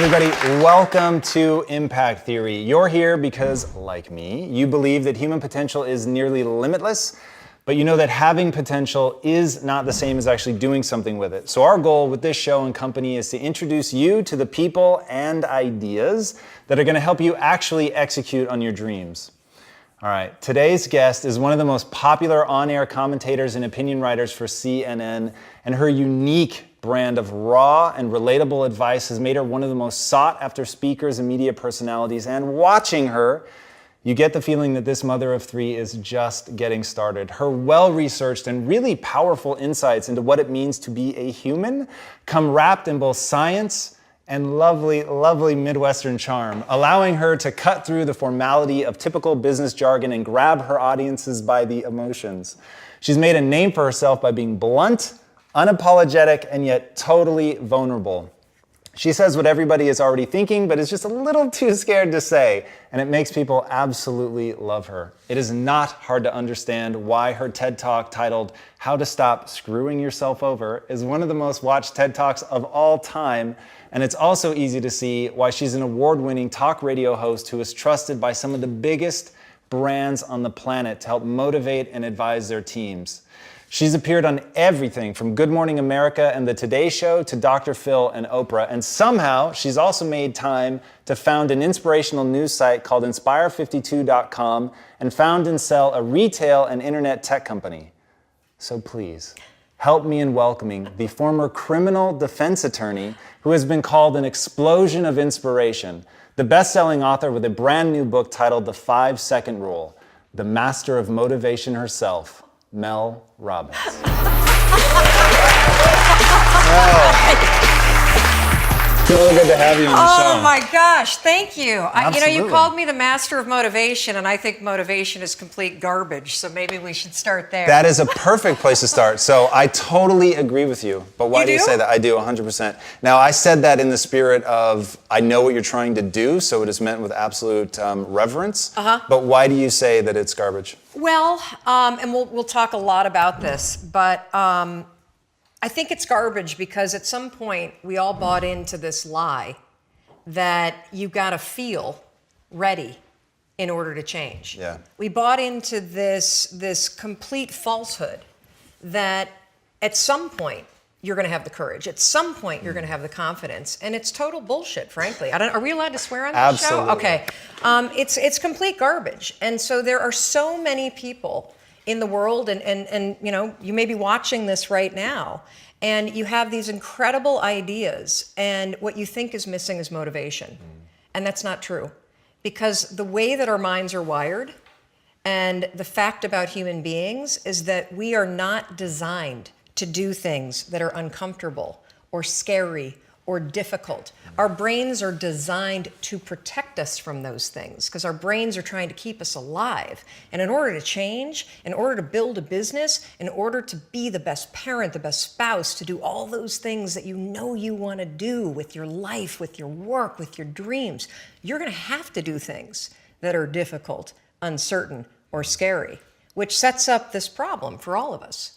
everybody, welcome to Impact Theory. You're here because, like me, you believe that human potential is nearly limitless, but you know that having potential is not the same as actually doing something with it. So our goal with this show and company is to introduce you to the people and ideas that are going to help you actually execute on your dreams. All right, today's guest is one of the most popular on-air commentators and opinion writers for CNN, and her unique brand of raw and relatable advice has made her one of the most sought-after speakers and media personalities. And watching her, you get the feeling that this mother of three is just getting started. Her well-researched and really powerful insights into what it means to be a human come wrapped in both science and lovely, lovely Midwestern charm, allowing her to cut through the formality of typical business jargon and grab her audiences by the emotions. She's made a name for herself by being blunt, unapologetic, and yet totally vulnerable. She says what everybody is already thinking, but is just a little too scared to say, and it makes people absolutely love her. It is not hard to understand why her TED Talk titled How to Stop Screwing Yourself Over is one of the most watched TED Talks of all time, and it's also easy to see why she's an award-winning talk radio host who is trusted by some of the biggest brands on the planet to help motivate and advise their teams. She's appeared on everything from Good Morning America and The Today Show to Dr. Phil and Oprah. And somehow she's also made time to found an inspirational news site called Inspire52.com and found and sell a retail and internet tech company. So please, help me in welcoming the former criminal defense attorney who has been called an explosion of inspiration, the best-selling author with a brand new book titled The 5-Second Rule, the master of motivation herself, Mel Robbins. It's really good to have you on the show. Oh my gosh, thank you. Absolutely. You called me the master of motivation, and I think motivation is complete garbage, so maybe we should start there. That is a perfect place to start. So I totally agree with you. But why You do you do? say that? I do, 100%. Now, I said that in the spirit of, I know what you're trying to do, so it is meant with absolute reverence. But why do you say that it's garbage? Well, and we'll talk a lot about this, but I think it's garbage because at some point we all bought into this lie that you got to feel ready in order to change. Yeah. We bought into this complete falsehood that at some point you're going to have the courage. At some point you're going to have the confidence, and it's total bullshit, frankly. Are we allowed to swear on this Absolutely. show? Okay. It's complete garbage, and so there are so many people in the world, and you may be watching this right now, and you have these incredible ideas, and what you think is missing is motivation. And that's not true. Because the way that our minds are wired, and the fact about human beings is that we are not designed to do things that are uncomfortable or scary or difficult. Our brains are designed to protect us from those things because our brains are trying to keep us alive. And in order to change, in order to build a business, in order to be the best parent, the best spouse, to do all those things that you know you want to do with your life, with your work, with your dreams, you're going to have to do things that are difficult, uncertain, or scary, which sets up this problem for all of us.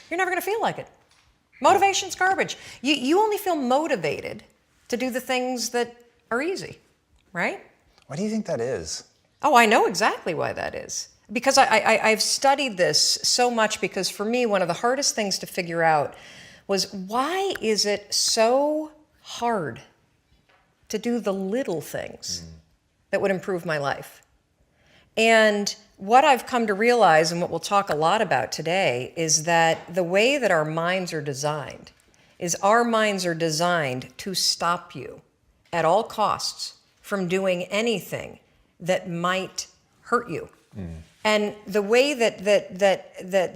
You're never going to feel like it. Motivation's garbage. You only feel motivated to do the things that are easy, right? Why do you think that is? Oh, I know exactly why that is. Because I've studied this so much, because for me, one of the hardest things to figure out was, why is it so hard to do the little things that would improve my life? And what I've come to realize, and what we'll talk a lot about today, is that the way that our minds are designed is our minds are designed to stop you at all costs from doing anything that might hurt you. And the way that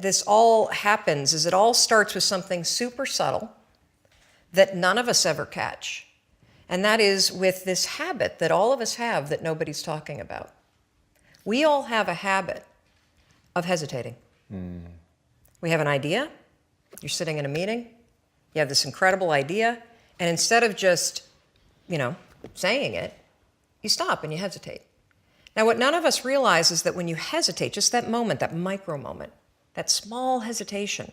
this all happens is it all starts with something super subtle that none of us ever catch. And that is with this habit that all of us have that nobody's talking about. We all have a habit of hesitating. We have an idea. You're sitting in a meeting. You have this incredible idea. And instead of just, saying it, you stop and you hesitate. Now, what none of us realize is that when you hesitate, just that moment, that micro moment, that small hesitation,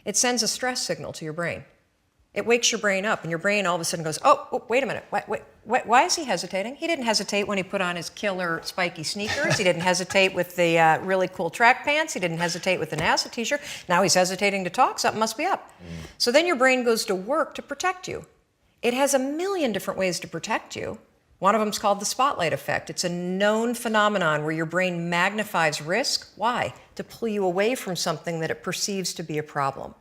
it sends a stress signal to your brain. It wakes your brain up, and your brain all of a sudden goes, oh, wait a minute. Why is he hesitating? He didn't hesitate when he put on his killer spiky sneakers. He didn't hesitate with the really cool track pants. He didn't hesitate with the NASA t-shirt. Now he's hesitating to talk. Something must be up. So then your brain goes to work to protect you. It has a million different ways to protect you. One of them is called the spotlight effect. It's a known phenomenon where your brain magnifies risk. Why? To pull you away from something that it perceives to be a problem.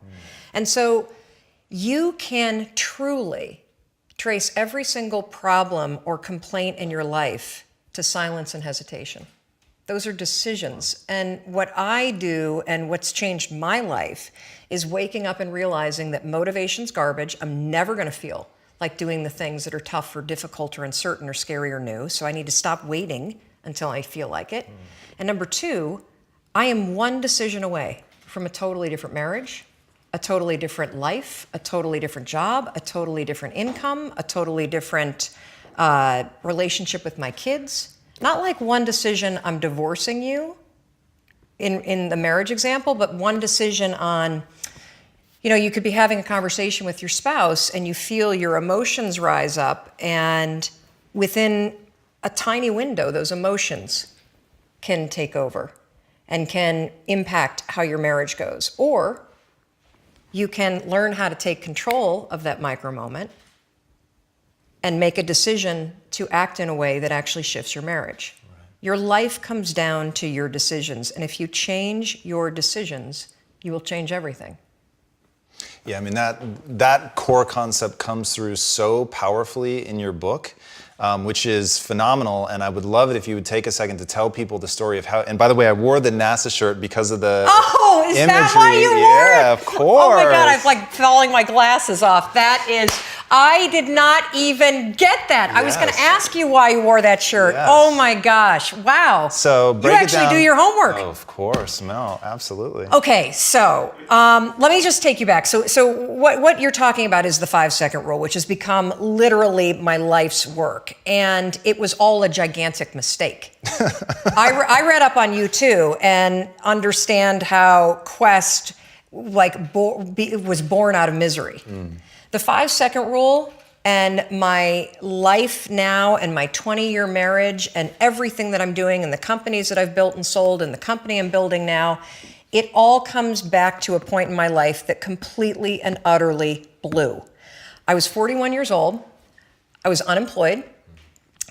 And so you can truly trace every single problem or complaint in your life to silence and hesitation. Those are decisions. And what I do and what's changed my life is waking up and realizing that motivation's garbage. I'm never going to feel like doing the things that are tough or difficult or uncertain or scary or new. So I need to stop waiting until I feel like it. And number two, I am one decision away from a totally different marriage, a totally different life, a totally different job, a totally different income, a totally different relationship with my kids. Not like one decision, I'm divorcing you in the marriage example, but one decision on, you could be having a conversation with your spouse and you feel your emotions rise up, and within a tiny window, those emotions can take over and can impact how your marriage goes. Or you can learn how to take control of that micro moment and make a decision to act in a way that actually shifts your marriage. Right. Your life comes down to your decisions. And if you change your decisions, you will change everything. Yeah, I mean, that core concept comes through so powerfully in your book, which is phenomenal. And I would love it if you would take a second to tell people the story of how, and by the way, I wore the NASA shirt because of the is imagery. That why you wore it? Yeah, of course. Oh my God, I'm like falling my glasses off. That is, I did not even get that. Yes. I was going to ask you why you wore that shirt. Yes. Oh my gosh, wow. So break you actually do your homework. Oh, of course, Mel, absolutely. Okay, so let me just take you back. So what you're talking about is the 5-second rule, which has become literally my life's work. And it was all a gigantic mistake. I read up on you too and understand how Quest was born out of misery. The 5-second rule and my life now and my 20-year marriage and everything that I'm doing and the companies that I've built and sold and the company I'm building now, it all comes back to a point in my life that completely and utterly blew. I was 41 years old. I was unemployed.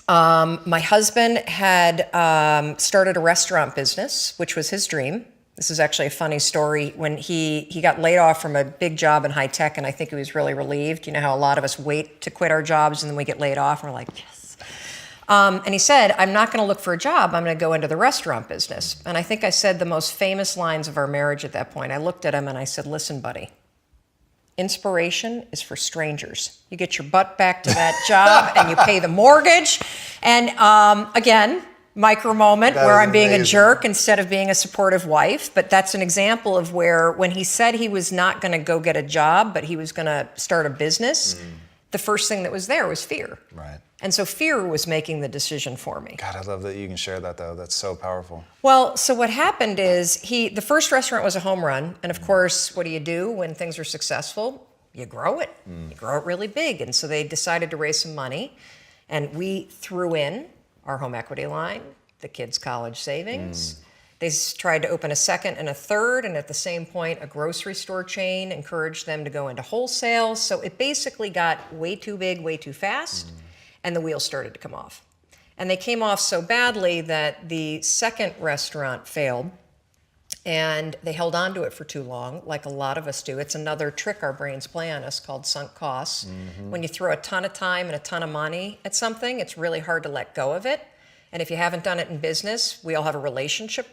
My husband had started a restaurant business, which was his dream. This is actually a funny story. When he got laid off from a big job in high tech, and I think he was really relieved. You know how a lot of us wait to quit our jobs and then we get laid off and we're like, yes. And he said, I'm not going to look for a job. I'm going to go into the restaurant business. And I think I said the most famous lines of our marriage at that point. I looked at him and I said, listen, buddy, inspiration is for strangers. You get your butt back to that job and you pay the mortgage. And again, micro moment where I'm being a jerk instead of being a supportive wife. But that's an example of where when he said he was not going to go get a job, but he was going to start a business, the first thing that was there was fear. Right. And so fear was making the decision for me. God, I love that you can share that though. That's so powerful. Well, so what happened is the first restaurant was a home run. And of course, what do when things are successful? You grow it. You grow it really big. And so they decided to raise some money. And we threw in our home equity line, the kids' college savings. They tried to open a second and a third, and at the same point, a grocery store chain encouraged them to go into wholesale. So it basically got way too big, way too fast, and the wheels started to come off. And they came off so badly that the second restaurant failed, and they held on to it for too long, like a lot of us do. It's another trick our brains play on us called sunk costs. When you throw a ton of time and a ton of money at something, it's really hard to let go of it. And if you haven't done it in business, we all have a relationship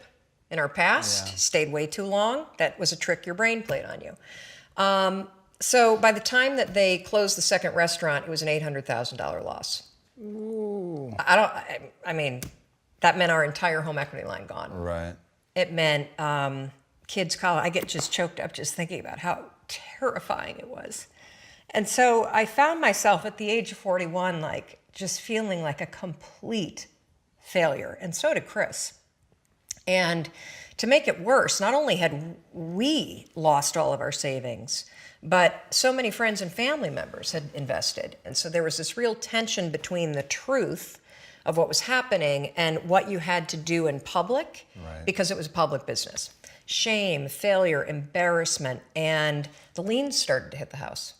in our past, stayed way too long. That was a trick your brain played on you. So by the time that they closed the second restaurant, it was an $800,000 loss. Ooh. I mean, that meant our entire home equity line gone. Right. It meant kids' college. I get just choked up just thinking about how terrifying it was. And so I found myself at the age of 41, like just feeling like a complete failure. And so did Chris. And to make it worse, not only had we lost all of our savings, but so many friends and family members had invested. And so there was this real tension between the truth of what was happening and what you had to do in public, because it was a public business. Shame, failure, embarrassment, and the liens started to hit the house.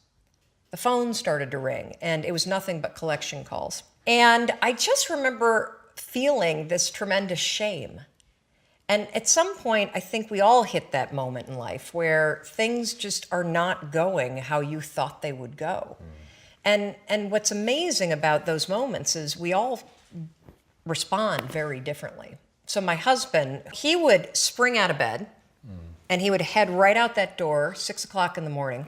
The phone started to ring, and it was nothing but collection calls. And I just remember feeling this tremendous shame. And at some point, I think we all hit that moment in life where things just are not going how you thought they would go. And what's amazing about those moments is we all respond very differently. So my husband, he would spring out of bed and he would head right out that door, 6 o'clock in the morning,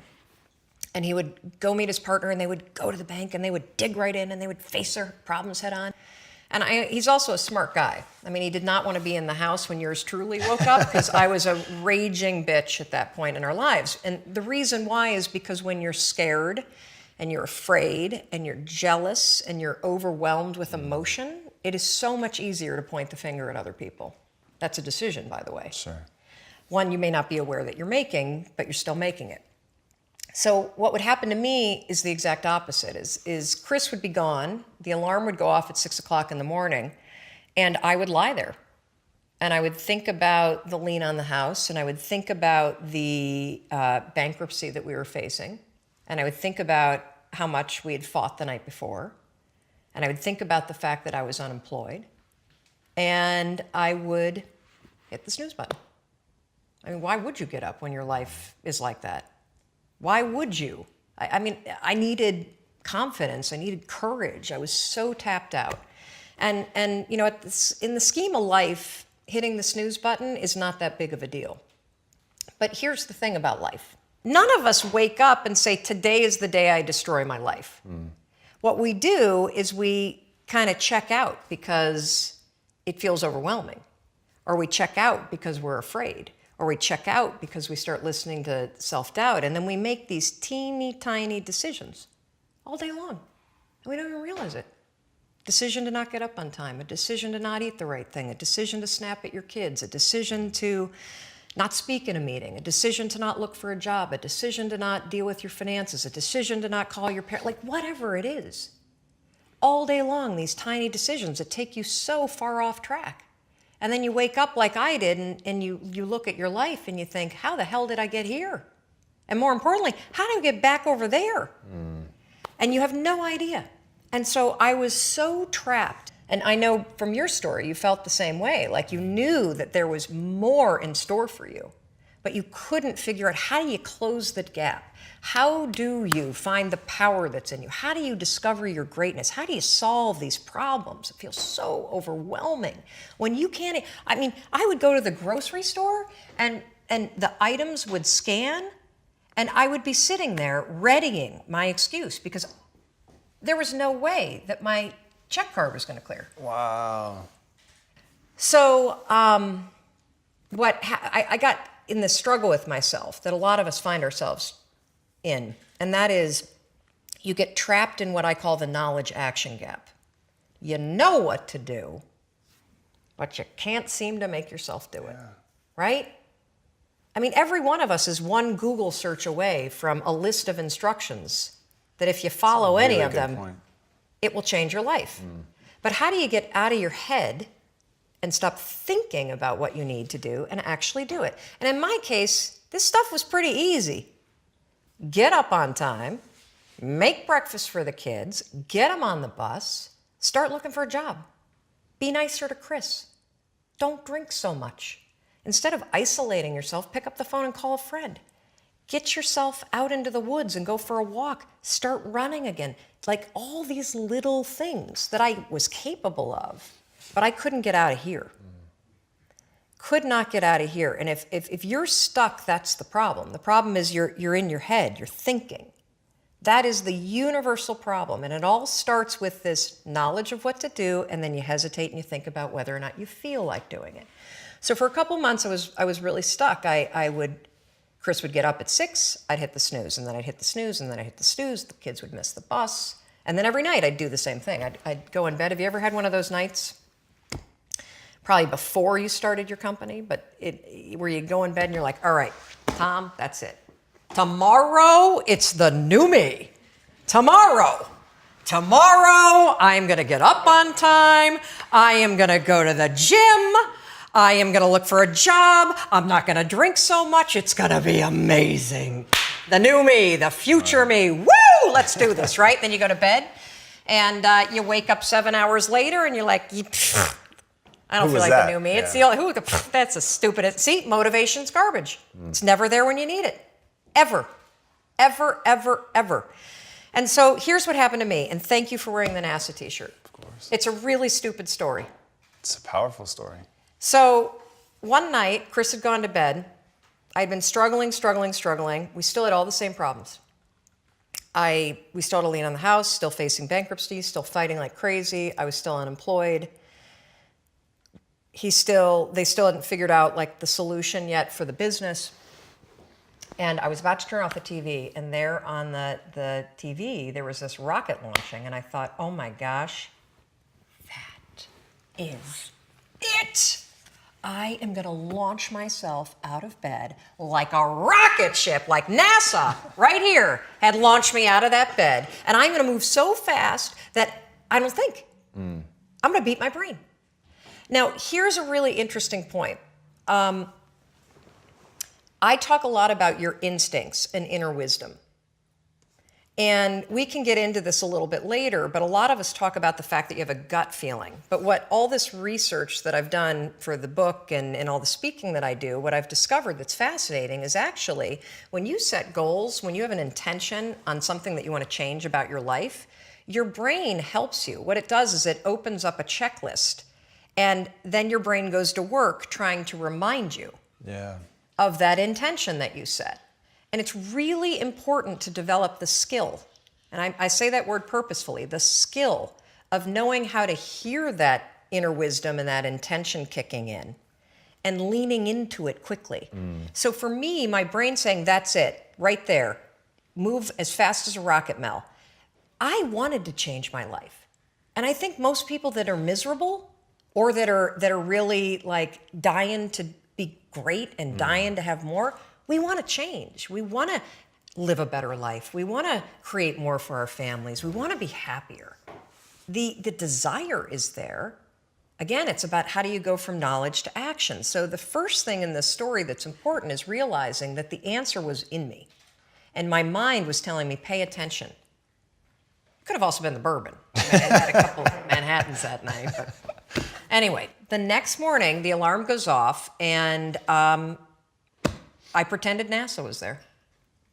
and he would go meet his partner and they would go to the bank and they would dig right in and they would face their problems head on. And he's also a smart guy. I mean, he did not want to be in the house when yours truly woke up, because I was a raging bitch at that point in our lives. And the reason why is because when you're scared and you're afraid and you're jealous and you're overwhelmed with emotion, it is so much easier to point the finger at other people. That's a decision, by the way. Sure. One you may not be aware that you're making, but you're still making it. So what would happen to me is the exact opposite. Is Chris would be gone, the alarm would go off at 6 o'clock in the morning, and I would lie there. And I would think about the lien on the house, and I would think about the bankruptcy that we were facing, and I would think about how much we had fought the night before, and I would think about the fact that I was unemployed, and I would hit the snooze button. I mean, why would you get up when your life is like that? Why would you? I mean, I needed confidence. I needed courage. I was so tapped out. And you know, in the scheme of life, hitting the snooze button is not that big of a deal. But here's the thing about life. None of us wake up and say, today is the day I destroy my life. What we do is we kind of check out because it feels overwhelming. Or we check out because we're afraid. Or we check out because we start listening to self-doubt, and then we make these teeny tiny decisions all day long, and we don't even realize it. Decision to not get up on time, a decision to not eat the right thing, a decision to snap at your kids, a decision to not speak in a meeting, a decision to not look for a job, a decision to not deal with your finances, a decision to not call your parents, like whatever it is. All day long, these tiny decisions that take you so far off track. And then you wake up like I did, and you look at your life and you think, how the hell did I get here? And more importantly, how do I get back over there? And you have no idea. And so I was so trapped. And I know from your story, you felt the same way. Like you knew that there was more in store for you, but you couldn't figure out, how do you close that gap? How do you find the power that's in you? How do you discover your greatness? How do you solve these problems? It feels so overwhelming when you can't. I mean, I would go to the grocery store and the items would scan, and I would be sitting there readying my excuse because there was no way that my check card was going to clear. Wow. So I got in this struggle with myself that a lot of us find ourselves in, and that is you get trapped in what I call the knowledge action gap. You know what to do, but you can't seem to make yourself do it, right? I mean, every one of us is one Google search away from a list of instructions that if you follow any of them, it will change your life. But how do you get out of your head and stop thinking about what you need to do and actually do it? And in my case, this stuff was pretty easy. Get up on time, make breakfast for the kids, get them on the bus, start looking for a job. Be nicer to Chris. Don't drink so much. Instead of isolating yourself, pick up the phone and call a friend. Get yourself out into the woods and go for a walk. Start running again. Like all these little things that I was capable of, but I couldn't get out of here. Could not get out of here. And if you're stuck, that's the problem. The problem is you're in your head, you're thinking. That is the universal problem. And it all starts with this knowledge of what to do, and then you hesitate and you think about whether or not you feel like doing it. So for a couple months, I was really stuck. Chris would get up at 6, I'd hit the snooze, and then I'd hit the snooze, and then I'd hit the snooze, the kids would miss the bus. And then every night I'd do the same thing. I'd go in bed. Have you ever had one of those nights probably before you started your company, but where you go in bed and you're like, all right, Tom, that's it. Tomorrow, it's the new me. Tomorrow, I am going to get up on time. I am going to go to the gym. I am going to look for a job. I'm not going to drink so much. It's going to be amazing. The new me, the future me. Woo! Let's do this, right? Then you go to bed and you wake up 7 hours later and you're like, I don't feel like the new me. It's the only, that's a stupid, see, motivation's garbage. It's never there when you need it. Ever. Ever, ever, ever. And so here's what happened to me, and thank you for wearing the NASA t-shirt. Of course. It's a really stupid story. It's a powerful story. So one night, Chris had gone to bed. I'd been struggling. We still had all the same problems. We still had a lien on the house, still facing bankruptcy, still fighting like crazy. I was still unemployed. They still hadn't figured out like the solution yet for the business. And I was about to turn off the TV, and there on the TV, there was this rocket launching, and I thought, oh my gosh, that is it. I am going to launch myself out of bed like a rocket ship, like NASA right here had launched me out of that bed. And I'm going to move so fast that I don't think. I'm going to beat my brain. Now, here's a really interesting point. I talk a lot about your instincts and inner wisdom. And we can get into this a little bit later, but a lot of us talk about the fact that you have a gut feeling. But what all this research that I've done for the book and all the speaking that I do, what I've discovered that's fascinating is actually when you set goals, when you have an intention on something that you want to change about your life, your brain helps you. What it does is it opens up a checklist, and then your brain goes to work trying to remind you of that intention that you set. And it's really important to develop the skill, and I say that word purposefully, the skill of knowing how to hear that inner wisdom and that intention kicking in and leaning into it quickly. So for me, my brain saying, that's it, right there, move as fast as a rocket, Mel. I wanted to change my life. And I think most people that are miserable or that are really like dying to be great and dying to have more, we want to change. We want to live a better life. We want to create more for our families. We want to be happier. The desire is there. Again, it's about how do you go from knowledge to action. So the first thing in this story that's important is realizing that the answer was in me. And my mind was telling me, pay attention. It could have also been the bourbon. I had a couple of Manhattans that night. But anyway, the next morning, the alarm goes off, and I pretended NASA was there.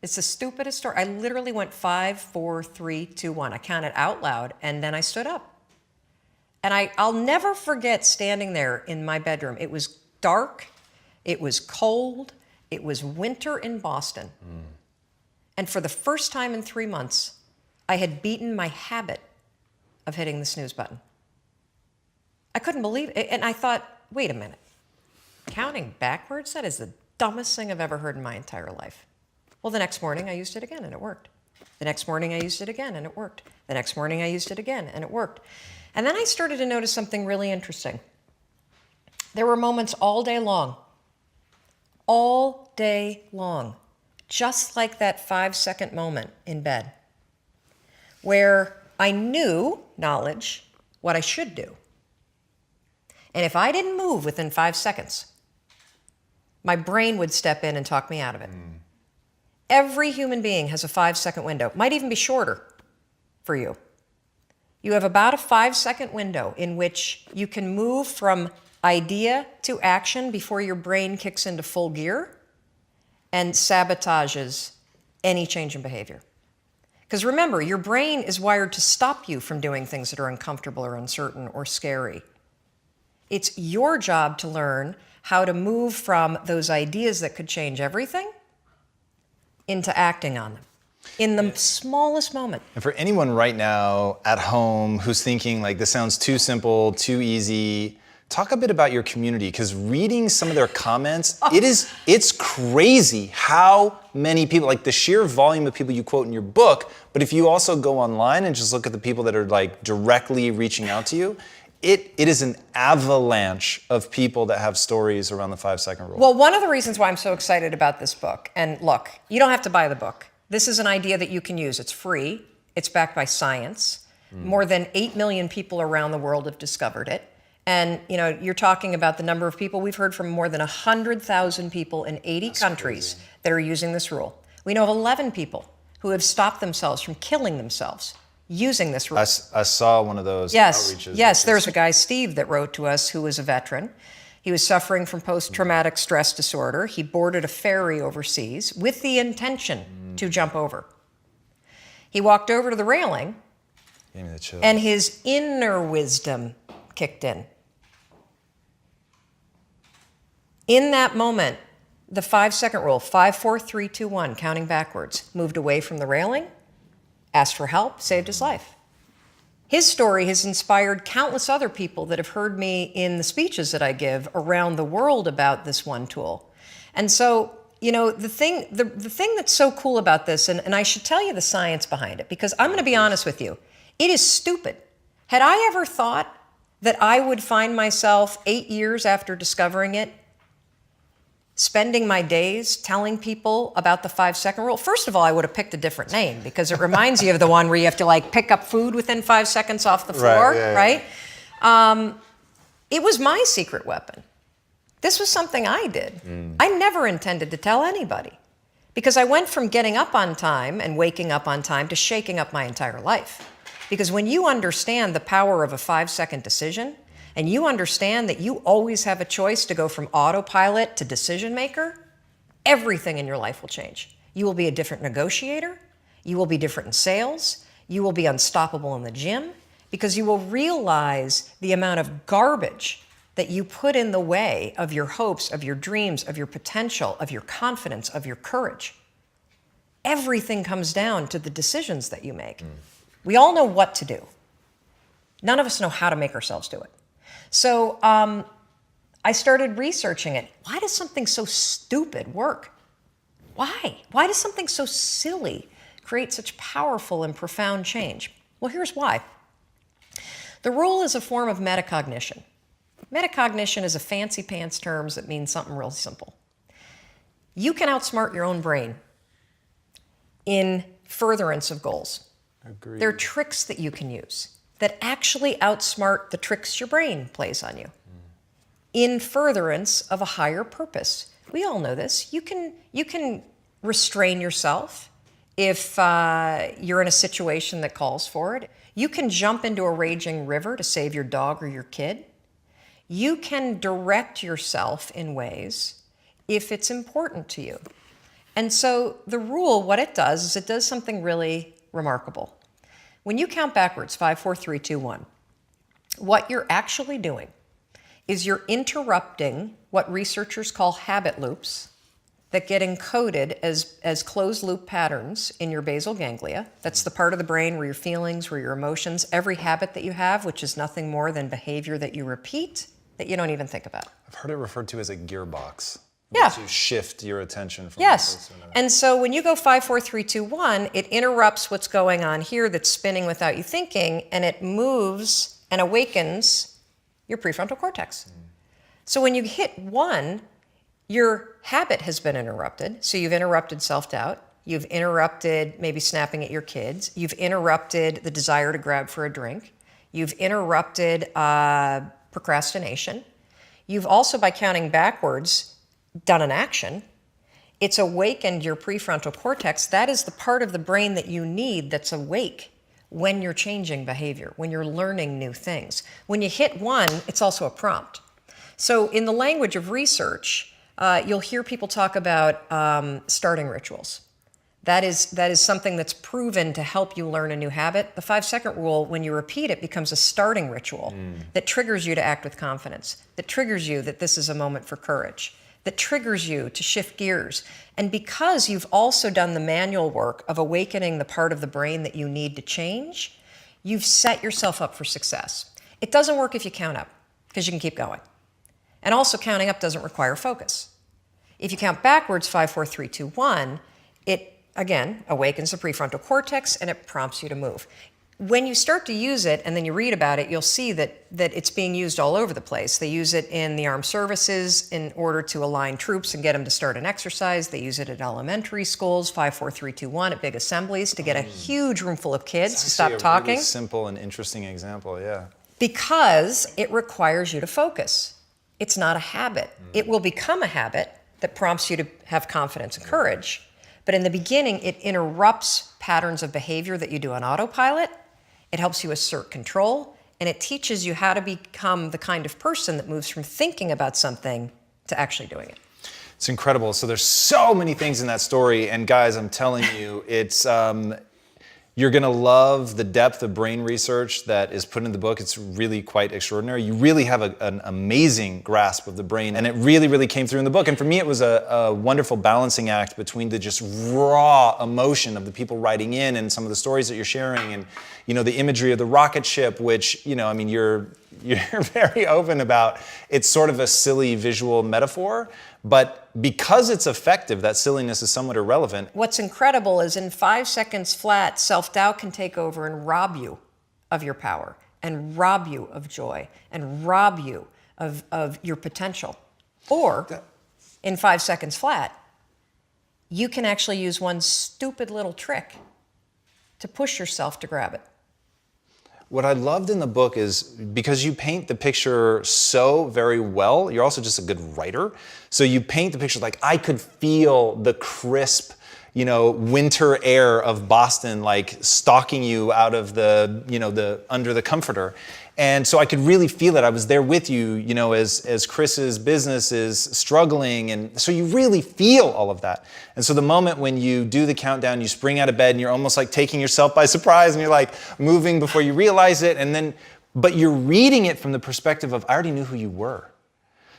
It's the stupidest story. I literally went 5, 4, 3, 2, 1. I counted out loud, and then I stood up. And I'll never forget standing there in my bedroom. It was dark. It was cold. It was winter in Boston. And for the first time in 3 months, I had beaten my habit of hitting the snooze button. I couldn't believe it. And I thought, wait a minute. Counting backwards? That is the dumbest thing I've ever heard in my entire life. Well, the next morning I used it again and it worked. The next morning I used it again and it worked. The next morning I used it again and it worked. And then I started to notice something really interesting. There were moments all day long, just like that 5-second moment in bed, where I knew, knowledge, what I should do. And if I didn't move within 5 seconds, my brain would step in and talk me out of it. Every human being has a 5-second window. Might even be shorter for you. You have about a 5-second window in which you can move from idea to action before your brain kicks into full gear and sabotages any change in behavior. Because remember, your brain is wired to stop you from doing things that are uncomfortable or uncertain or scary. It's your job to learn how to move from those ideas that could change everything into acting on them in the smallest moment. And for anyone right now at home who's thinking like this sounds too simple, too easy, talk a bit about your community, because reading some of their comments, it's crazy how many people, like the sheer volume of people you quote in your book, but if you also go online and just look at the people that are like directly reaching out to you, it is an avalanche of people that have stories around the 5-second rule. Well, one of the reasons why I'm so excited about this book, and look, you don't have to buy the book. This is an idea that you can use. It's free. It's backed by science. More than 8 million people around the world have discovered it. And you're talking about the number of people. We've heard from more than 100,000 people in 80 countries that are using this rule. We know of 11 people who have stopped themselves from killing themselves using this rule. I saw one of those Yes, outreaches. yes. There's a guy, Steve, that wrote to us who was a veteran. He was suffering from post-traumatic stress disorder. He boarded a ferry overseas with the intention to jump over. He walked over to the railing, Gave me the chills. and his inner wisdom kicked in. In that moment, the 5-second rule, 5, 4, 3, 2, 1, counting backwards, moved away from the railing, asked for help, saved his life. His story has inspired countless other people that have heard me in the speeches that I give around the world about this one tool. And so, the thing that's so cool about this, and I should tell you the science behind it, because I'm going to be honest with you, it is stupid. Had I ever thought that I would find myself 8 years after discovering it, spending my days telling people about the 5-second rule? First of all, I would have picked a different name because it reminds you of the one where you have to pick up food within 5 seconds off the floor, right? It was my secret weapon. This was something I did. I never intended to tell anybody because I went from getting up on time and waking up on time to shaking up my entire life. Because when you understand the power of a 5-second decision, and you understand that you always have a choice to go from autopilot to decision maker, everything in your life will change. You will be a different negotiator. You will be different in sales. You will be unstoppable in the gym because you will realize the amount of garbage that you put in the way of your hopes, of your dreams, of your potential, of your confidence, of your courage. Everything comes down to the decisions that you make. We all know what to do. None of us know how to make ourselves do it. So I started researching it. Why does something so stupid work? Why? Why does something so silly create such powerful and profound change? Well, here's why. The rule is a form of metacognition. Metacognition is a fancy pants term that means something real simple. You can outsmart your own brain in furtherance of goals. Agreed. There are tricks that you can use that actually outsmart the tricks your brain plays on you in furtherance of a higher purpose. We all know this. You can restrain yourself if you're in a situation that calls for it. You can jump into a raging river to save your dog or your kid. You can direct yourself in ways if it's important to you. And so the rule, what it does is it does something really remarkable. When you count backwards, 5, 4, 3, 2, 1, what you're actually doing is you're interrupting what researchers call habit loops that get encoded as closed loop patterns in your basal ganglia. That's the part of the brain where your feelings, where your emotions, every habit that you have, which is nothing more than behavior that you repeat that you don't even think about. I've heard it referred to as a gearbox. Yeah. To shift your attention from Yes. one place to another. And so when you go 5, 4, 3, 2, 1, it interrupts what's going on here that's spinning without you thinking, and it moves and awakens your prefrontal cortex. So when you hit 1, your habit has been interrupted. So you've interrupted self-doubt. You've interrupted maybe snapping at your kids. You've interrupted the desire to grab for a drink. You've interrupted procrastination. You've also, by counting backwards, done an action. It's awakened your prefrontal cortex. That is the part of the brain that you need that's awake when you're changing behavior, when you're learning new things. When you hit 1, it's also a prompt. So in the language of research, you'll hear people talk about starting rituals. That is something that's proven to help you learn a new habit. The 5-second rule, when you repeat it, becomes a starting ritual that triggers you to act with confidence, that triggers you that this is a moment for courage, that triggers you to shift gears. And because you've also done the manual work of awakening the part of the brain that you need to change, you've set yourself up for success. It doesn't work if you count up, because you can keep going. And also counting up doesn't require focus. If you count backwards, 5, 4, 3, 2, 1, it, again, awakens the prefrontal cortex and it prompts you to move. when you start to use it and then you read about it, you'll see that it's being used all over the place. They use it in the armed services in order to align troops and get them to start an exercise. They use it at elementary schools, 5, 4, 3, 2, 1, at big assemblies to get a huge room full of kids to stop talking. Really simple and interesting example, yeah. Because it requires you to focus. It's not a habit. It will become a habit that prompts you to have confidence and courage. But in the beginning, it interrupts patterns of behavior that you do on autopilot. It helps you assert control, and it teaches you how to become the kind of person that moves from thinking about something to actually doing it. It's incredible. So there's so many things in that story, and guys, I'm telling you, it's you're gonna love the depth of brain research that is put in the book. It's really quite extraordinary. You really have an amazing grasp of the brain, and it really, really came through in the book. And for me, it was a wonderful balancing act between the just raw emotion of the people writing in and some of the stories that you're sharing, and the imagery of the rocket ship, which you're very open about. It's sort of a silly visual metaphor, but because it's effective, that silliness is somewhat irrelevant. What's incredible is in 5 seconds flat, self-doubt can take over and rob you of your power, and rob you of joy, and rob you of your potential. Or, in 5 seconds flat, you can actually use one stupid little trick to push yourself to grab it. What I loved in the book is because you paint the picture so very well, you're also just a good writer. So you paint the picture like I could feel the crisp, winter air of Boston, like stalking you out of the under the comforter. And so I could really feel it. I was there with you, as Chris's business is struggling. And so you really feel all of that. And so the moment when you do the countdown, you spring out of bed and you're almost like taking yourself by surprise and you're like moving before you realize it. But you're reading it from the perspective of, I already knew who you were.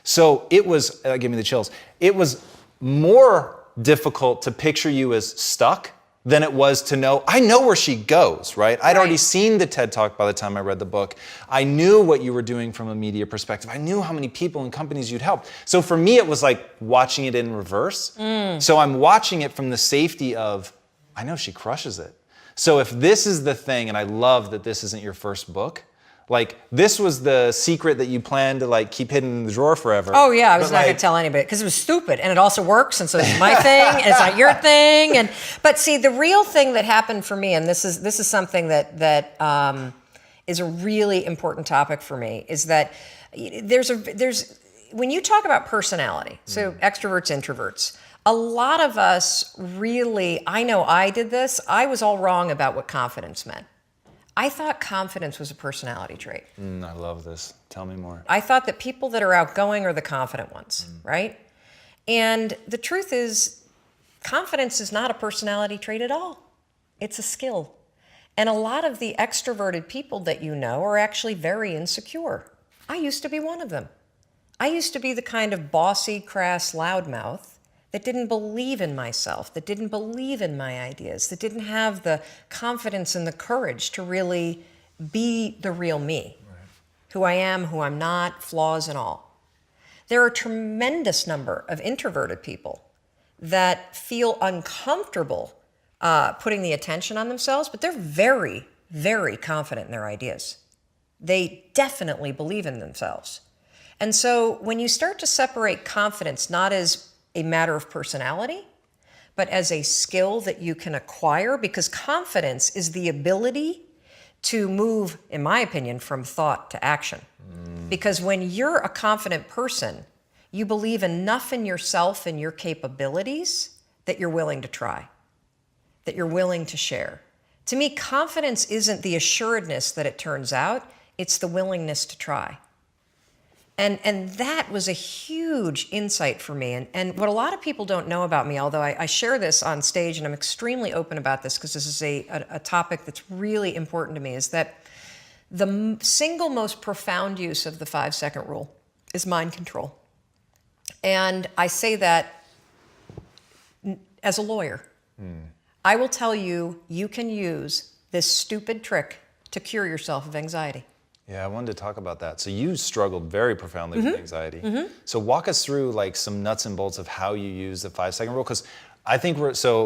So it was, that gave me the chills. It was more difficult to picture you as stuck than it was to know, I know where she goes, right? I'd already seen the TED Talk by the time I read the book. I knew what you were doing from a media perspective. I knew how many people and companies you'd helped. So for me, it was like watching it in reverse. So I'm watching it from the safety of, I know she crushes it. So if this is the thing, and I love that this isn't your first book, like this was the secret that you planned to keep hidden in the drawer forever. Oh yeah, I was not going to tell anybody because it was stupid, and it also works, and so it's my thing, and it's not your thing. But see, the real thing that happened for me, and this is something that is a really important topic for me, is that there's when you talk about personality, so extroverts, introverts. A lot of us really, I know I did this. I was all wrong about what confidence meant. I thought confidence was a personality trait. I love this. Tell me more. I thought that people that are outgoing are the confident ones, right? And the truth is, confidence is not a personality trait at all. It's a skill. And a lot of the extroverted people that you know are actually very insecure. I used to be one of them. I used to be the kind of bossy, crass loudmouth that didn't believe in myself, that didn't believe in my ideas, that didn't have the confidence and the courage to really be the real me, who I am, who I'm not, flaws and all. There are a tremendous number of introverted people that feel uncomfortable putting the attention on themselves, but they're very, very confident in their ideas. They definitely believe in themselves. And so when you start to separate confidence not as a matter of personality, but as a skill that you can acquire, because confidence is the ability to move, in my opinion, from thought to action. Because when you're a confident person, you believe enough in yourself and your capabilities that you're willing to try, that you're willing to share. To me, confidence isn't the assuredness that it turns out, it's the willingness to try. And that was a huge insight for me. And what a lot of people don't know about me, although I share this on stage and I'm extremely open about this because this is a topic that's really important to me, is that the single most profound use of the 5-second rule is mind control. And I say that as a lawyer. I will tell you, you can use this stupid trick to cure yourself of anxiety. Yeah, I wanted to talk about that. So you struggled very profoundly with anxiety. So walk us through some nuts and bolts of how you use the 5-second rule, because I think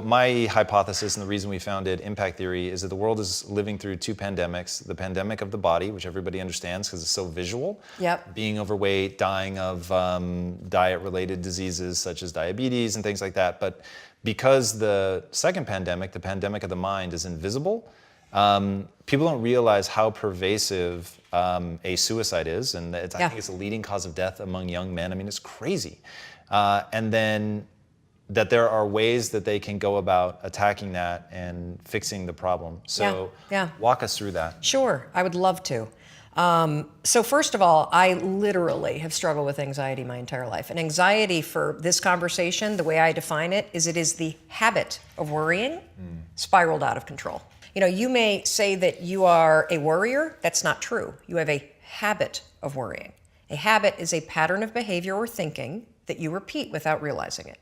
my hypothesis and the reason we founded Impact Theory is that the world is living through two pandemics. The pandemic of the body, which everybody understands because it's so visual. Yep. Being overweight, dying of diet-related diseases such as diabetes and things like that. But because the second pandemic, the pandemic of the mind, is invisible, people don't realize how pervasive a suicide is. And I think it's the leading cause of death among young men. I mean, it's crazy. And then that there are ways that they can go about attacking that and fixing the problem. So walk us through that. Sure, I would love to. So first of all, I literally have struggled with anxiety my entire life. And anxiety for this conversation, the way I define it is the habit of worrying spiraled out of control. You know, you may say that you are a worrier. That's not true. You have a habit of worrying. A habit is a pattern of behavior or thinking that you repeat without realizing it.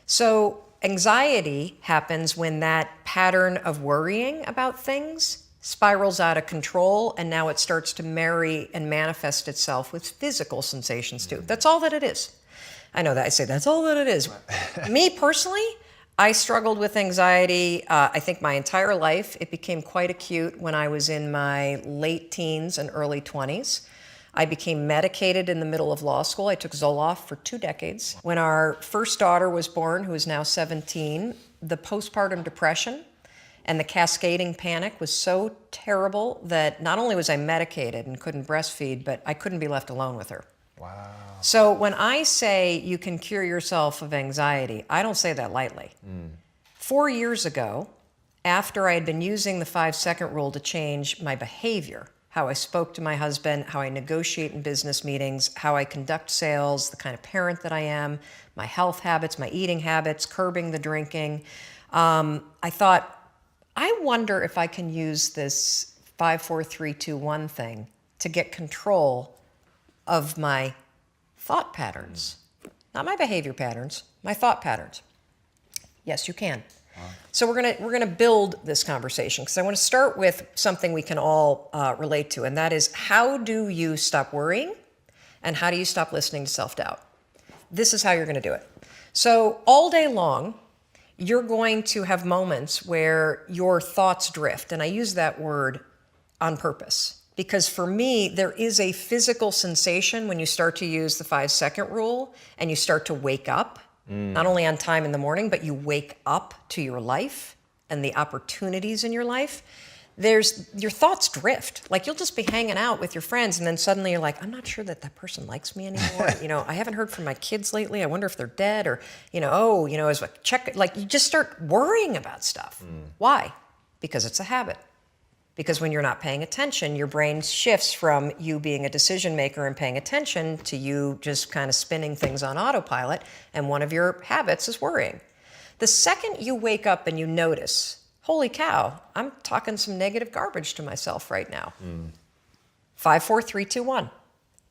So anxiety happens when that pattern of worrying about things spirals out of control, and now it starts to marry and manifest itself with physical sensations too. That's all that it is. I know that I say that's all that it is. Me personally, I struggled with anxiety, I think my entire life. It became quite acute when I was in my late teens and early 20s. I became medicated in the middle of law school. I took Zoloft for 2 decades. When our first daughter was born, who is now 17, the postpartum depression and the cascading panic was so terrible that not only was I medicated and couldn't breastfeed, but I couldn't be left alone with her. Wow. So when I say you can cure yourself of anxiety, I don't say that lightly. 4 years ago, after I had been using the 5-second rule to change my behavior, how I spoke to my husband, how I negotiate in business meetings, how I conduct sales, the kind of parent that I am, my health habits, my eating habits, curbing the drinking. I thought, I wonder if I can use this 5, 4, 3, 2, 1 thing to get control of my thought patterns. Not my behavior patterns, my thought patterns. Yes, you can. So we're gonna build this conversation because I want to start with something we can all relate to, and that is, how do you stop worrying and how do you stop listening to self-doubt? This is how you're going to do it. So all day long, you're going to have moments where your thoughts drift, and I use that word on purpose because for me, there is a physical sensation when you start to use the 5-second rule and you start to wake up. Not only on time in the morning, but you wake up to your life and the opportunities in your life. Your thoughts drift. Like you'll just be hanging out with your friends and then suddenly you're like, I'm not sure that person likes me anymore. I haven't heard from my kids lately. I wonder if they're dead or, as a check, like you just start worrying about stuff. Why? Because it's a habit. Because when you're not paying attention, your brain shifts from you being a decision maker and paying attention to you just kind of spinning things on autopilot, and one of your habits is worrying. The second you wake up and you notice, holy cow, I'm talking some negative garbage to myself right now. 5, 4, 3, 2, 1.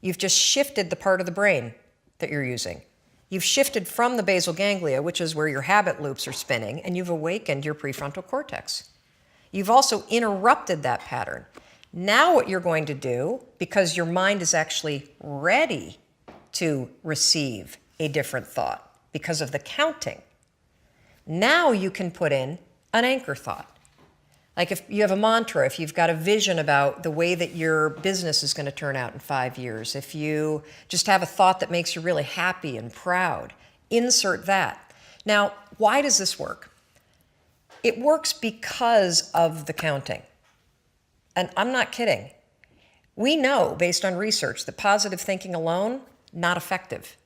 You've just shifted the part of the brain that you're using. You've shifted from the basal ganglia, which is where your habit loops are spinning, and you've awakened your prefrontal cortex. You've also interrupted that pattern. Now what you're going to do, because your mind is actually ready to receive a different thought because of the counting, now you can put in an anchor thought. Like if you have a mantra, if you've got a vision about the way that your business is going to turn out in 5 years, if you just have a thought that makes you really happy and proud, insert that. Now, why does this work? It works because of the counting. And I'm not kidding. We know, based on research, that positive thinking alone, not effective.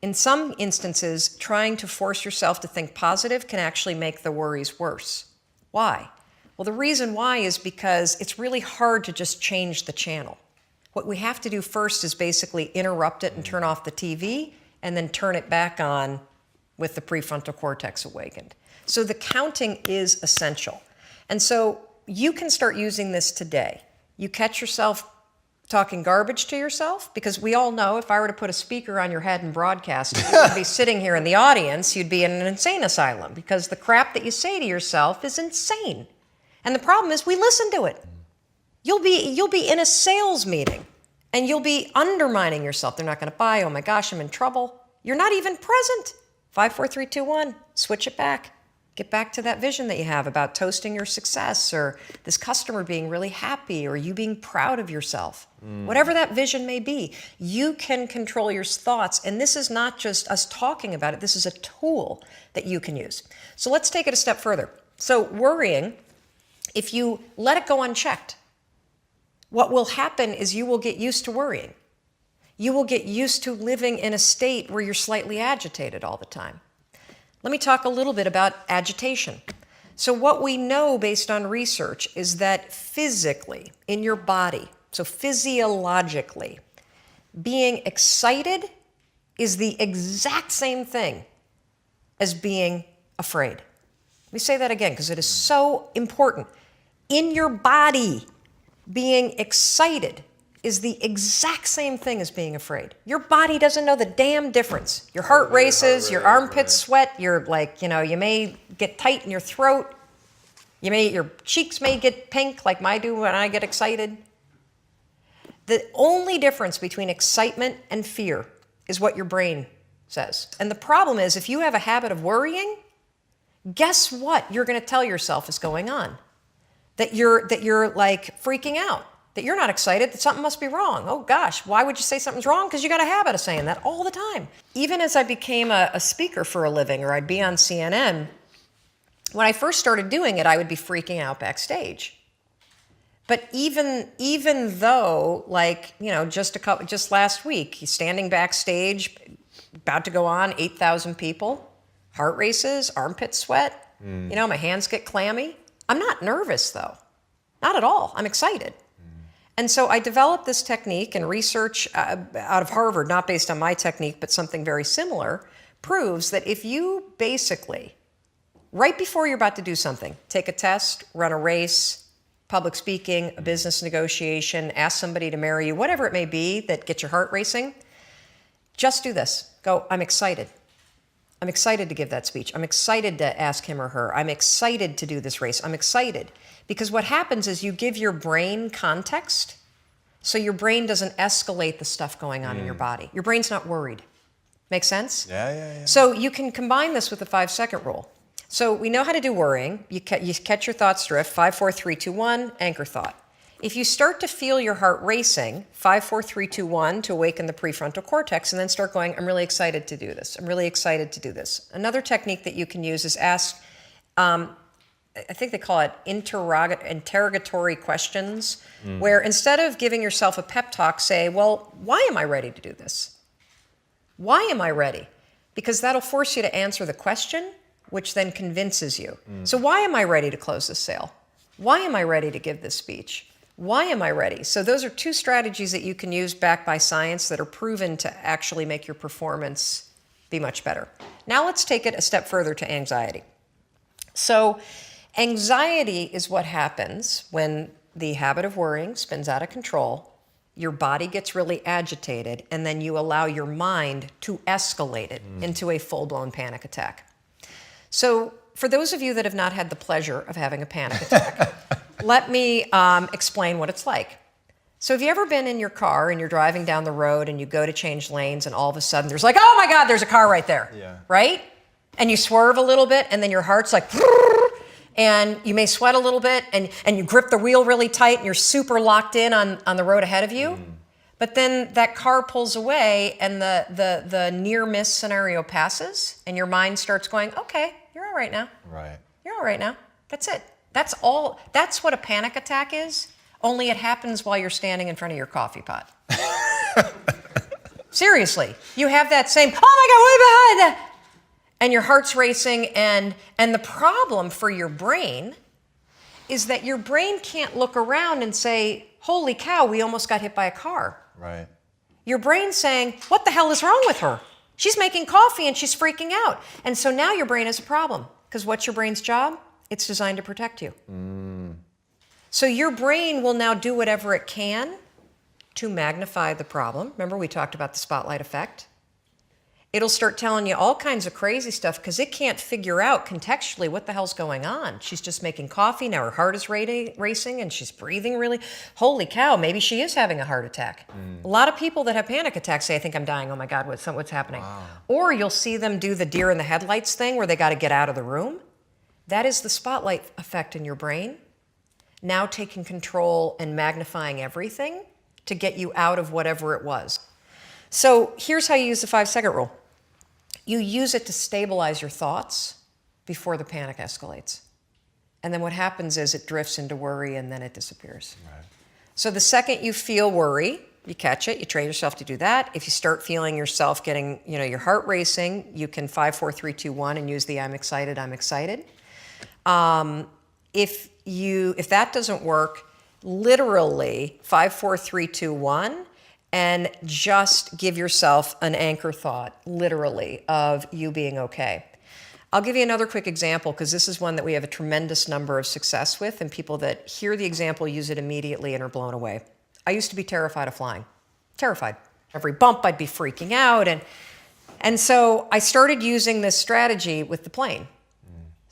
In some instances, trying to force yourself to think positive can actually make the worries worse. Why? Well, the reason why is because it's really hard to just change the channel. What we have to do first is basically interrupt it and turn off the TV, and then turn it back on with the prefrontal cortex awakened. So the counting is essential. And so you can start using this today. You catch yourself talking garbage to yourself, because we all know if I were to put a speaker on your head and broadcast, you would be sitting here in the audience, you'd be in an insane asylum, because the crap that you say to yourself is insane. And the problem is we listen to it. You'll be in a sales meeting and you'll be undermining yourself. They're not going to buy. Oh my gosh, I'm in trouble. You're not even present 5, 4, 3, 2, 1. Switch it back. Get back to that vision that you have about toasting your success, or this customer being really happy, or you being proud of yourself. Whatever that vision may be, you can control your thoughts. And this is not just us talking about it. This is a tool that you can use. So let's take it a step further. So worrying, if you let it go unchecked, what will happen is you will get used to worrying. You will get used to living in a state where you're slightly agitated all the time. Let me talk a little bit about agitation. So what we know based on research is that physically, in your body, so physiologically, being excited is the exact same thing as being afraid. Let me say that again because it is so important. In your body, being excited is the exact same thing as being afraid. Your body doesn't know the damn difference. Your heart races, your armpits sweat, you're like, you may get tight in your throat. Your cheeks may get pink like mine do when I get excited. The only difference between excitement and fear is what your brain says. And the problem is, if you have a habit of worrying, guess what you're going to tell yourself is going on? That you're like freaking out. That you're not excited, that something must be wrong. Oh gosh, why would you say something's wrong? Because you got a habit of saying that all the time. Even as I became a speaker for a living, or I'd be on CNN, when I first started doing it, I would be freaking out backstage. But even though, just last week, he's standing backstage, about to go on, 8,000 people, heart races, armpit sweat, my hands get clammy. I'm not nervous though, not at all. I'm excited. And so I developed this technique, and research out of Harvard, not based on my technique, but something very similar, proves that if you basically, right before you're about to do something, take a test, run a race, public speaking, a business negotiation, ask somebody to marry you, whatever it may be that gets your heart racing, just do this. Go, I'm excited. I'm excited to give that speech. I'm excited to ask him or her. I'm excited to do this race. I'm excited. Because what happens is you give your brain context, so your brain doesn't escalate the stuff going on in your body. Your brain's not worried. Make sense? Yeah. So you can combine this with the 5-second rule. So we know how to do worrying. You catch your thoughts drift, 5, 4, 3, 2, 1, anchor thought. If you start to feel your heart racing, 5, 4, 3, 2, 1 to awaken the prefrontal cortex, and then start going, I'm really excited to do this. I'm really excited to do this. Another technique that you can use is ask, I think they call it interrogatory questions, where instead of giving yourself a pep talk, say, well, why am I ready to do this? Why am I ready? Because that'll force you to answer the question, which then convinces you. So why am I ready to close this sale? Why am I ready to give this speech? Why am I ready? So those are two strategies that you can use backed by science that are proven to actually make your performance be much better. Now let's take it a step further to anxiety. So anxiety is what happens when the habit of worrying spins out of control, your body gets really agitated, and then you allow your mind to escalate it into a full-blown panic attack. So for those of you that have not had the pleasure of having a panic attack, let me explain what it's like. So have you ever been in your car and you're driving down the road and you go to change lanes and all of a sudden there's like, oh my God, there's a car right there, right? And you swerve a little bit and then your heart's like, and you may sweat a little bit and you grip the wheel really tight and you're super locked in on the road ahead of you. But then that car pulls away and the near miss scenario passes and your mind starts going, okay, you're all right now. Right. You're all right now. That's it. That's all. That's what a panic attack is, only it happens while you're standing in front of your coffee pot. Seriously. You have that same, oh my God, what behind that? And your heart's racing, and the problem for your brain is that your brain can't look around and say, holy cow, we almost got hit by a car. Right. Your brain's saying, what the hell is wrong with her? She's making coffee and she's freaking out. And so now your brain has a problem, because what's your brain's job? It's designed to protect you. So your brain will now do whatever it can to magnify the problem. Remember, we talked about the spotlight effect. It'll start telling you all kinds of crazy stuff because it can't figure out contextually what the hell's going on. She's just making coffee. Now her heart is racing and she's breathing really. Holy cow, maybe she is having a heart attack. A lot of people that have panic attacks say, I think I'm dying. Oh my God, what's happening? Wow. Or you'll see them do the deer in the headlights thing where they got to get out of the room. That is the spotlight effect in your brain. Now taking control and magnifying everything to get you out of whatever it was. So here's how you use the 5-second rule. You use it to stabilize your thoughts before the panic escalates. And then what happens is it drifts into worry and then it disappears. Right. So the second you feel worry, you catch it, you train yourself to do that. If you start feeling yourself getting, your heart racing, you can 5, 4, 3, 2, 1 and use the I'm excited. If that doesn't work, literally 5, 4, 3, 2, 1, and just give yourself an anchor thought, literally, of you being okay. I'll give you another quick example because this is one that we have a tremendous number of success with, and people that hear the example use it immediately and are blown away. I used to be terrified of flying. Terrified. Every bump I'd be freaking out. And so I started using this strategy with the plane.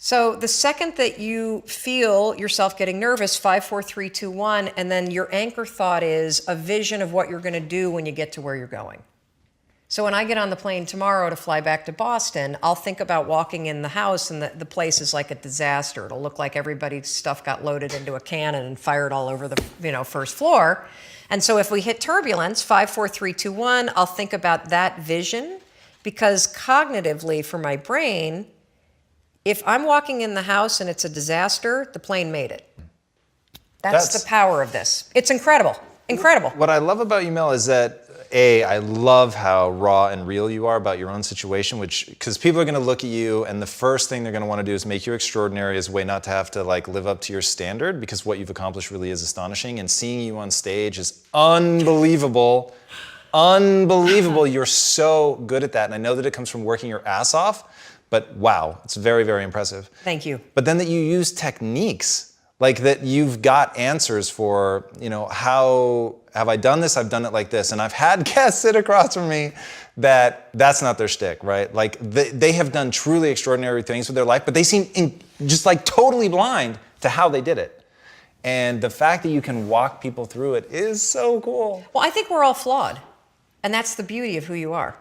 So the second that you feel yourself getting nervous, 5, 4, 3, 2, 1, and then your anchor thought is a vision of what you're going to do when you get to where you're going. So when I get on the plane tomorrow to fly back to Boston, I'll think about walking in the house and the place is like a disaster. It'll look like everybody's stuff got loaded into a cannon and fired all over the first floor. And so if we hit turbulence, 5, 4, 3, 2, 1, I'll think about that vision because cognitively for my brain, if I'm walking in the house and it's a disaster, the plane made it. That's the power of this. It's incredible. Incredible. What I love about you, Mel, is that I love how raw and real you are about your own situation, because people are going to look at you and the first thing they're going to want to do is make you extraordinary as a way not to have to live up to your standard, because what you've accomplished really is astonishing, and seeing you on stage is unbelievable. Unbelievable. You're so good at that, and I know that it comes from working your ass off. But wow, it's very, very impressive. Thank you. But then that you use techniques, like that you've got answers for, how have I done this? I've done it like this. And I've had guests sit across from me that's not their shtick, right? Like they have done truly extraordinary things with their life, but they seem just totally blind to how they did it. And the fact that you can walk people through it is so cool. Well, I think we're all flawed. And that's the beauty of who you are.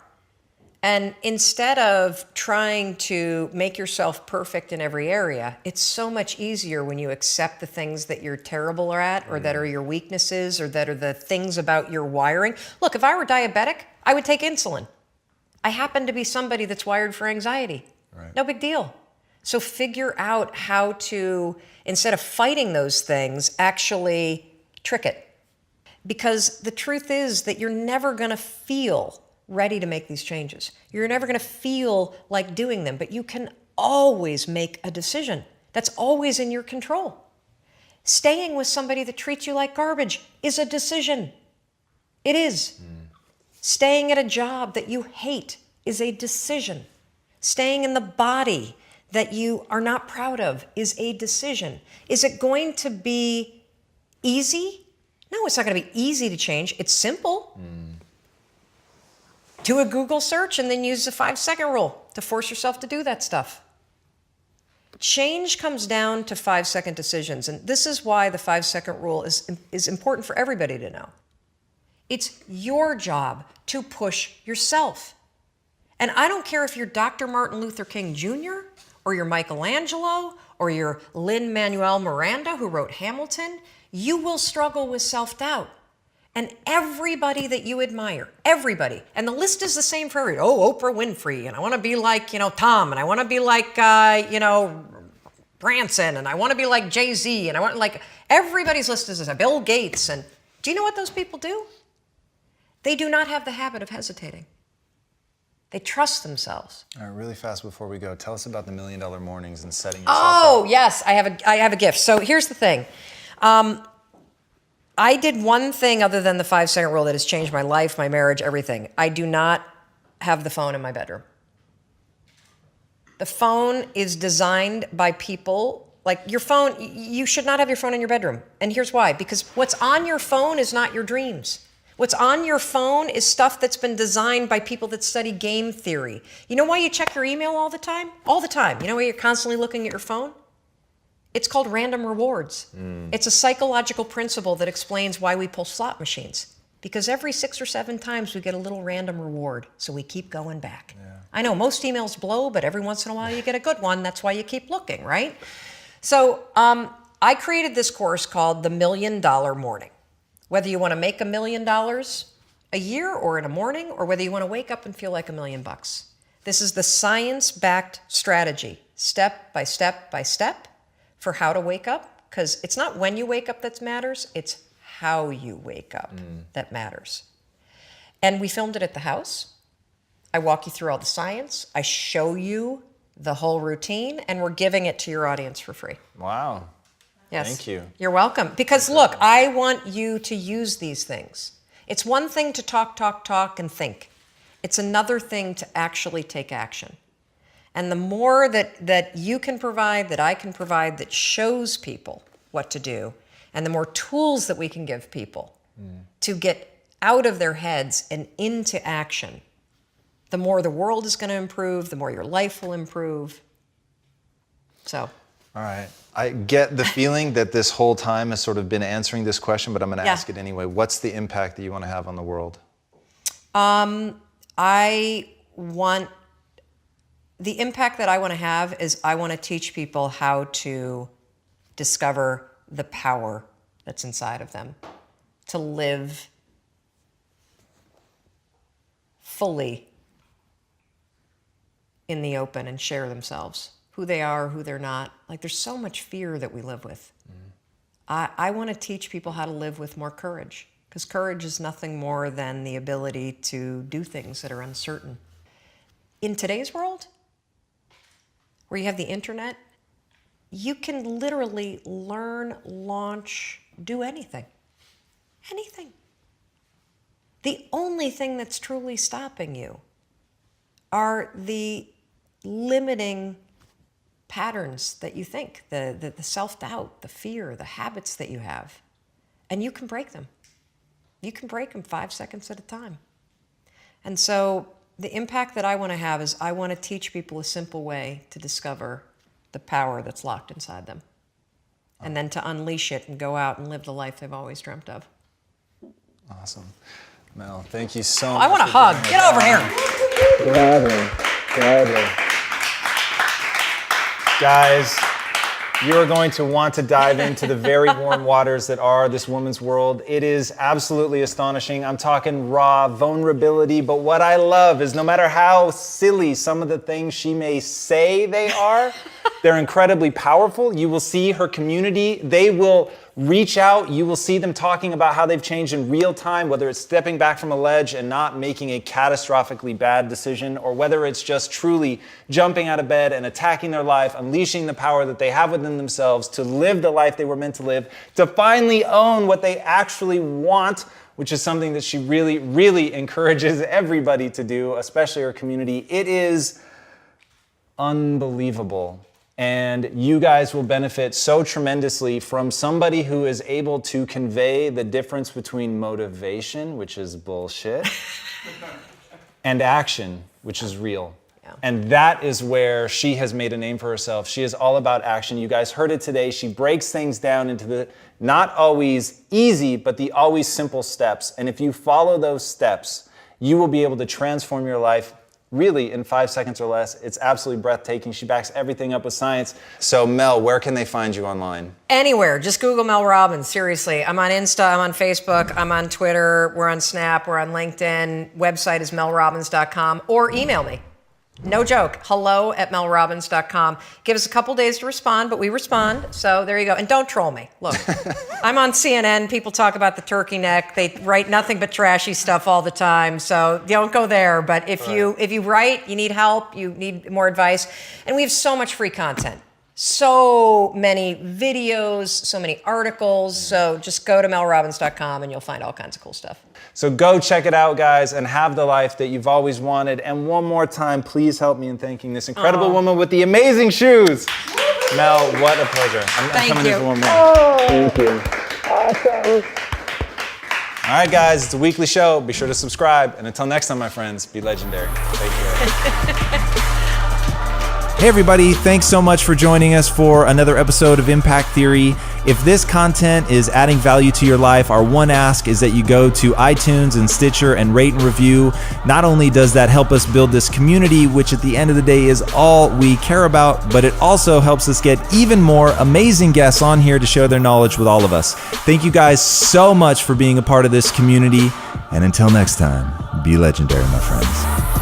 And instead of trying to make yourself perfect in every area, it's so much easier when you accept the things that you're terrible at or that are your weaknesses or that are the things about your wiring. Look, if I were diabetic, I would take insulin. I happen to be somebody that's wired for anxiety. Right. No big deal. So figure out how to, instead of fighting those things, actually trick it. Because the truth is that you're never going to feel ready to make these changes. You're never going to feel like doing them, but you can always make a decision. That's always in your control. Staying with somebody that treats you like garbage is a decision. It is. Staying at a job that you hate is a decision. Staying in the body that you are not proud of is a decision. Is it going to be easy? No, it's not going to be easy to change. It's simple. Do a Google search and then use the 5-second rule to force yourself to do that stuff. Change comes down to 5-second decisions, and this is why the 5-second rule is important for everybody to know. It's your job to push yourself. And I don't care if you're Dr. Martin Luther King Jr., or you're Michelangelo, or you're Lin-Manuel Miranda, who wrote Hamilton, you will struggle with self-doubt. And everybody that you admire, everybody, and the list is the same for everybody. Oh, Oprah Winfrey, and I want to be like, Tom, and I want to be like, Branson, and I want to be like Jay-Z, and I want everybody's list is the same. Bill Gates, and do you know what those people do? They do not have the habit of hesitating. They trust themselves. All right, really fast before we go, tell us about the $1 Million Mornings and setting yourself up. Oh, yes, I have a gift. So here's the thing. I did one thing other than the 5-second rule that has changed my life, my marriage, everything. I do not have the phone in my bedroom. The phone is designed by people, your phone, you should not have your phone in your bedroom. And here's why, because what's on your phone is not your dreams. What's on your phone is stuff that's been designed by people that study game theory. You know why you check your email all the time? All the time. You know why you're constantly looking at your phone? It's called random rewards. It's a psychological principle that explains why we pull slot machines. Because every 6 or 7 times we get a little random reward, so we keep going back. Yeah. I know most emails blow, but every once in a while you get a good one. That's why you keep looking, right? So I created this course called The $1 Million Morning. Whether you want to make $1 million a year or in a morning, or whether you want to wake up and feel like $1 million. This is the science-backed strategy, step by step by step, for how to wake up, because it's not when you wake up that matters, it's how you wake up that matters. And we filmed it at the house. I walk you through all the science. I show you the whole routine, and we're giving it to your audience for free. Wow. Yes. Thank you. You're welcome. Because look, I want you to use these things. It's one thing to talk, and think. It's another thing to actually take action. And the more that you can provide, that I can provide, that shows people what to do, and the more tools that we can give people to get out of their heads and into action, the more the world is going to improve, the more your life will improve. So. All right. I get the feeling that this whole time has sort of been answering this question, but I'm going to ask it anyway. What's the impact that you want to have on the world? The impact that I want to have is I want to teach people how to discover the power that's inside of them, to live fully in the open and share themselves, who they are, who they're not. Like, there's so much fear that we live with. I want to teach people how to live with more courage, because courage is nothing more than the ability to do things that are uncertain. In today's world, where you have the internet, you can literally learn, launch, do anything. Anything. The only thing that's truly stopping you are the limiting patterns that you think, the self-doubt, the fear, the habits that you have. And you can break them. You can break them 5 seconds at a time. And so the impact that I want to have is I want to teach people a simple way to discover the power that's locked inside them, and then to unleash it and go out and live the life they've always dreamt of. Awesome. Mel, thank you so much. I want a hug. Get over here. Gladly. Guys, you are going to want to dive into the very warm waters that are this woman's world. It is absolutely astonishing. I'm talking raw vulnerability, but what I love is no matter how silly some of the things she may say they are, they're incredibly powerful. You will see her community. They will reach out. You will see them talking about how they've changed in real time, whether it's stepping back from a ledge and not making a catastrophically bad decision, or whether it's just truly jumping out of bed and attacking their life, unleashing the power that they have within themselves to live the life they were meant to live, to finally own what they actually want, which is something that she really, really encourages everybody to do, especially her community. It is unbelievable. And you guys will benefit so tremendously from somebody who is able to convey the difference between motivation, which is bullshit, and action, which is real. Yeah. And that is where she has made a name for herself. She is all about action. You guys heard it today. She breaks things down into the not always easy, but the always simple steps. And if you follow those steps, you will be able to transform your life really in 5 seconds or less. It's absolutely breathtaking. She backs everything up with science. So Mel, where can they find you online? Anywhere. Just Google Mel Robbins. Seriously. I'm on Insta, I'm on Facebook, I'm on Twitter, we're on Snap, we're on LinkedIn. Website is melrobbins.com, or email me. No joke. hello@melrobbins.com. Give us a couple days to respond, but we respond. So there you go. And don't troll me. Look, I'm on CNN. People talk about the turkey neck. They write nothing but trashy stuff all the time. So don't go there. But if you write, you need help, you need more advice. And we have so much free content. So many videos, so many articles. So just go to melrobbins.com and you'll find all kinds of cool stuff. So go check it out, guys, and have the life that you've always wanted. And one more time, please help me in thanking this incredible woman with the amazing shoes. Mel, what a pleasure. I'm Thank coming you. in for one more. Thank you. Awesome. All right, guys, it's a weekly show. Be sure to subscribe. And until next time, my friends, be legendary. Take care. Hey everybody, thanks so much for joining us for another episode of Impact Theory. If this content is adding value to your life, our one ask is that you go to iTunes and Stitcher and rate and review. Not only does that help us build this community, which at the end of the day is all we care about, but it also helps us get even more amazing guests on here to share their knowledge with all of us. Thank you guys so much for being a part of this community. And until next time, be legendary, my friends.